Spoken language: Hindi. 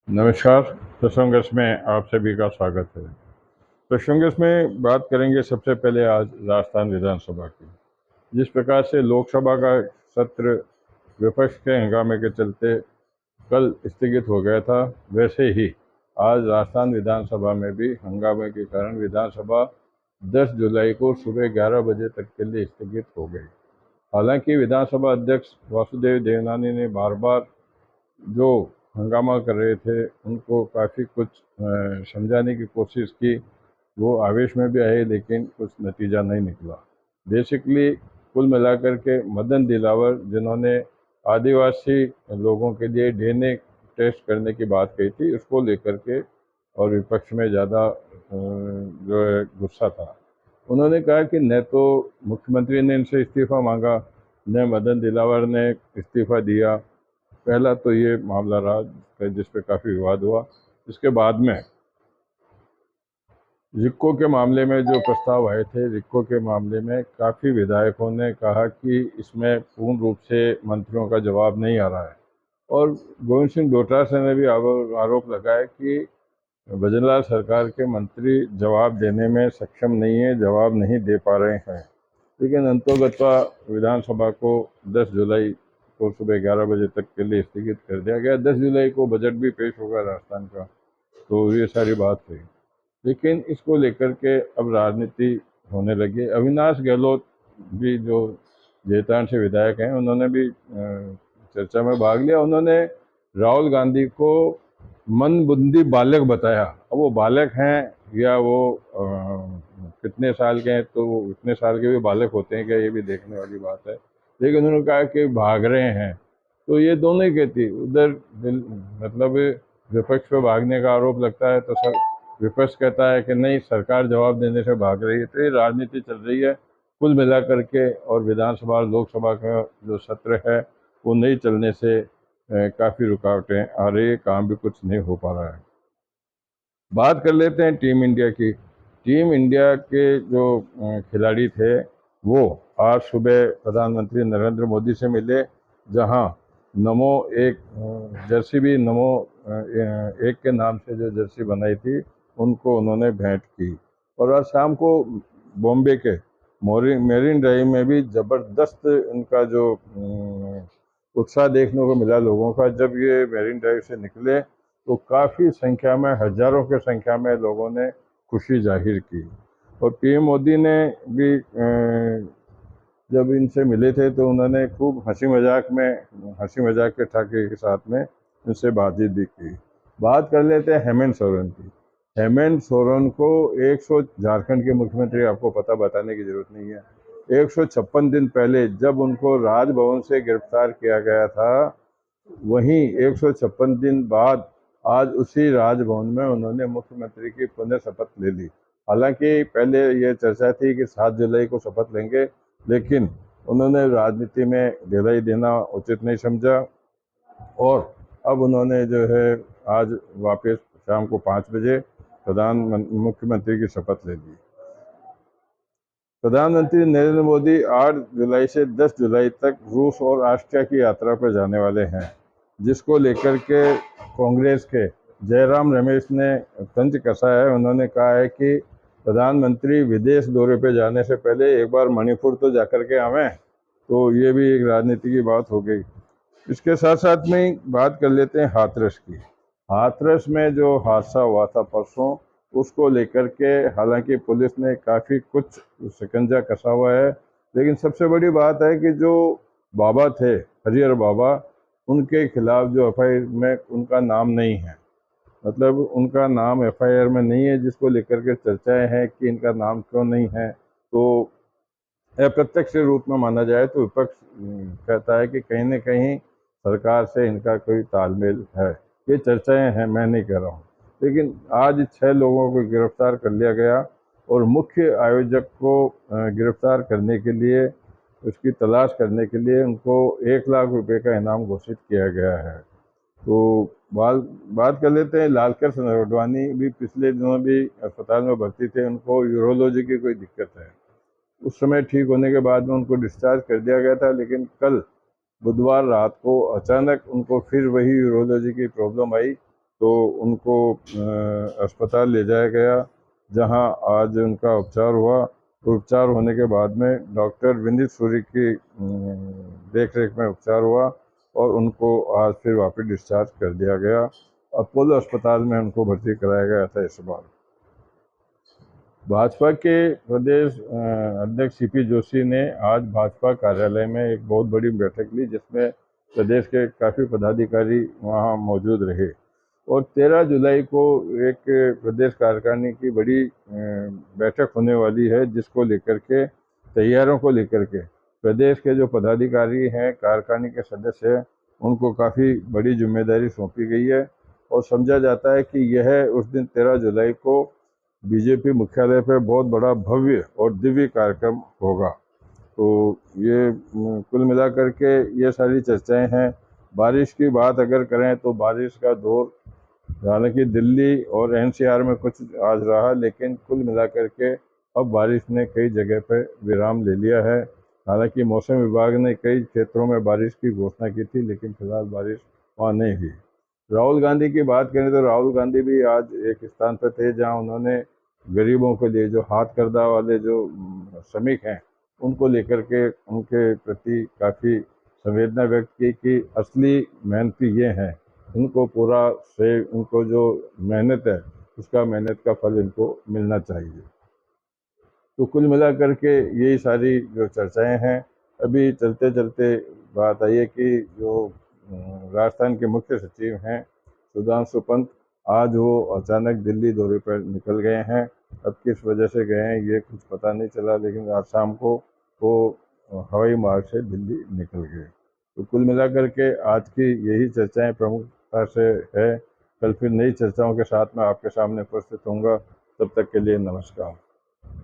नमस्कार। प्रसंगस में आप सभी का स्वागत है। प्रसंगस में बात करेंगे सबसे पहले आज राजस्थान विधानसभा की। जिस प्रकार से लोकसभा का सत्र विपक्ष के हंगामे के चलते कल स्थगित हो गया था, वैसे ही आज राजस्थान विधानसभा में भी हंगामे के कारण विधानसभा 10 जुलाई को सुबह 11 बजे तक के लिए स्थगित हो गई। हालांकि विधानसभा अध्यक्ष वासुदेव देवनानी ने बार बार जो हंगामा कर रहे थे उनको काफ़ी कुछ समझाने की कोशिश की। वो आवेश में भी आए लेकिन कुछ नतीजा नहीं निकला। बेसिकली कुल मिलाकर के मदन दिलावर, जिन्होंने आदिवासी लोगों के लिए डीएनए टेस्ट करने की बात कही थी, उसको लेकर के और विपक्ष में ज़्यादा जो है गुस्सा था। उन्होंने कहा कि न तो मुख्यमंत्री ने इनसे इस्तीफ़ा मांगा, न मदन दिलावर ने इस्तीफ़ा दिया। पहला तो ये मामला रहा जिस पे काफ़ी विवाद हुआ। इसके बाद में रिक्को के मामले में जो प्रस्ताव आए थे, रिक्को के मामले में काफ़ी विधायकों ने कहा कि इसमें पूर्ण रूप से मंत्रियों का जवाब नहीं आ रहा है। और गोविंद सिंह डोटासरा ने भी आरोप लगाया कि भजनलाल सरकार के मंत्री जवाब देने में सक्षम नहीं है, जवाब नहीं दे पा रहे हैं। लेकिन अंतोगत्वा विधानसभा को 10 जुलाई को सुबह 11 बजे तक के लिए स्थगित कर दिया गया। 10 जुलाई को बजट भी पेश होगा राजस्थान का, तो ये सारी बात हुई। लेकिन इसको लेकर के अब राजनीति होने लगी। अविनाश गहलोत भी, जो जैतान से विधायक हैं, उन्होंने भी चर्चा में भाग लिया। उन्होंने राहुल गांधी को मंदबुद्धि बालक बताया। अब वो बालक हैं या वो कितने साल के हैं, तो इतने साल के भी बालक होते हैं क्या, ये भी देखने वाली बात है। लेकिन उन्होंने कहा कि भाग रहे हैं, तो ये दोनों ही कहती उधर मतलब विपक्ष पे भागने का आरोप लगता है तो सब विपक्ष कहता है कि नहीं, सरकार जवाब देने से भाग रही है। तो ये राजनीति चल रही है कुल मिलाकर के। और विधानसभा और लोकसभा का जो सत्र है वो नहीं चलने से काफ़ी रुकावटें आ रही है, काम भी कुछ नहीं हो पा रहा है। बात कर लेते हैं टीम इंडिया की। टीम इंडिया के जो खिलाड़ी थे वो आज सुबह प्रधानमंत्री नरेंद्र मोदी से मिले, जहां नमो एक जर्सी भी, नमो एक के नाम से जो जर्सी बनाई थी उनको उन्होंने भेंट की। और आज शाम को बॉम्बे के मेरिन ड्राइव में भी ज़बरदस्त इनका जो उत्साह देखने को मिला लोगों का। जब ये मेरिन ड्राइव से निकले तो काफ़ी संख्या में, हजारों की संख्या में लोगों ने खुशी जाहिर की। और पीएम मोदी ने भी जब इनसे मिले थे तो उन्होंने खूब हंसी मजाक के ठाके के साथ में इनसे बातचीत भी की। बात कर लेते हैं हेमंत सोरेन की। हेमंत सोरेन को 100 झारखंड के मुख्यमंत्री, आपको पता बताने की जरूरत नहीं है। 156 दिन पहले जब उनको राजभवन से गिरफ्तार किया गया था, वहीं 156 दिन बाद आज उसी राजभवन में उन्होंने मुख्यमंत्री की पुनः शपथ ले ली। हालांकि पहले ये चर्चा थी कि 7 जुलाई को शपथ लेंगे, लेकिन उन्होंने राजनीति में ढिलाई देना उचित नहीं समझा और अब उन्होंने जो है आज वापस शाम को 5 बजे मुख्यमंत्री की शपथ ले ली। प्रधानमंत्री नरेंद्र मोदी 8 जुलाई से 10 जुलाई तक रूस और ऑस्ट्रिया की यात्रा पर जाने वाले हैं, जिसको लेकर के कांग्रेस के जयराम रमेश ने तंज कसा है। उन्होंने कहा है कि प्रधानमंत्री विदेश दौरे पे जाने से पहले एक बार मणिपुर तो जाकर के आवें। तो ये भी एक राजनीति की बात हो गई। इसके साथ साथ में बात कर लेते हैं हाथरस की। हाथरस में जो हादसा हुआ था परसों, उसको लेकर के हालांकि पुलिस ने काफ़ी कुछ शिकंजा कसा हुआ है, लेकिन सबसे बड़ी बात है कि जो बाबा थे, हरिहर बाबा, उनके खिलाफ जो एफआईआर में उनका नाम नहीं है। मतलब उनका नाम एफआईआर में नहीं है, जिसको लेकर के चर्चाएं हैं कि इनका नाम क्यों नहीं है। तो अप्रत्यक्ष रूप में माना जाए तो विपक्ष कहता है कि कहीं न कहीं सरकार से इनका कोई तालमेल है। ये चर्चाएं हैं, मैं नहीं कह रहा हूँ। लेकिन आज 6 लोगों को गिरफ्तार कर लिया गया और मुख्य आयोजक को गिरफ्तार करने के लिए, उसकी तलाश करने के लिए उनको 1 लाख रुपए का इनाम घोषित किया गया है। तो बात कर लेते हैं लालकृष्ण आडवाणी भी पिछले दिनों भी अस्पताल में भर्ती थे। उनको यूरोलॉजी की कोई दिक्कत है। उस समय ठीक होने के बाद में उनको डिस्चार्ज कर दिया गया था, लेकिन कल बुधवार रात को अचानक उनको फिर वही यूरोलॉजी की प्रॉब्लम आई तो उनको अस्पताल ले जाया गया, जहां आज उनका उपचार हुआ। उपचार होने के बाद में डॉक्टर विनीत सूरी की देख रेख में उपचार हुआ और उनको आज फिर वापस डिस्चार्ज कर दिया गया। अपोलो अस्पताल में उनको भर्ती कराया गया था इस बार। भाजपा के प्रदेश अध्यक्ष सीपी जोशी ने आज भाजपा कार्यालय में एक बहुत बड़ी बैठक ली, जिसमें प्रदेश के काफ़ी पदाधिकारी वहां मौजूद रहे। और 13 जुलाई को एक प्रदेश कार्यकारिणी की बड़ी बैठक होने वाली है, जिसको लेकर के तैयारियों को लेकर के प्रदेश के जो पदाधिकारी हैं, कार्यकारिणी के सदस्य हैं, उनको काफ़ी बड़ी जिम्मेदारी सौंपी गई है। और समझा जाता है कि यह उस दिन 13 जुलाई को बीजेपी मुख्यालय पर बहुत बड़ा भव्य और दिव्य कार्यक्रम होगा। तो ये कुल मिलाकर के ये सारी चर्चाएं हैं। बारिश की बात अगर करें तो बारिश का दौर हालांकि दिल्ली और एनसीआर में कुछ आज रहा, लेकिन कुल मिलाकर के अब बारिश ने कई जगह पर विराम ले लिया है। हालांकि मौसम विभाग ने कई क्षेत्रों में बारिश की घोषणा की थी, लेकिन फिलहाल बारिश वहाँ नहीं हुई। राहुल गांधी की बात करें तो राहुल गांधी भी आज एक स्थान पर थे जहां उन्होंने गरीबों के लिए, जो हाथ करदा वाले जो श्रमिक हैं, उनको लेकर के उनके प्रति काफ़ी संवेदना व्यक्त की कि असली मेहनती ये हैं, उनको पूरा श्रेय, उनको जो मेहनत है उसका मेहनत का फल इनको मिलना चाहिए। तो कुल मिलाकर के यही सारी जो चर्चाएं हैं। अभी चलते चलते बात आई है कि जो राजस्थान के मुख्य सचिव हैं सुधांशु पंत, आज वो अचानक दिल्ली दौरे पर निकल गए हैं। अब किस वजह से गए हैं ये कुछ पता नहीं चला, लेकिन आज शाम को वो हवाई मार्ग से दिल्ली निकल गए। तो कुल मिलाकर के आज की यही चर्चाएं प्रमुखता से है। कल फिर नई चर्चाओं के साथ मैं आपके सामने उपस्थित होऊंगा। तब तक के लिए नमस्कार।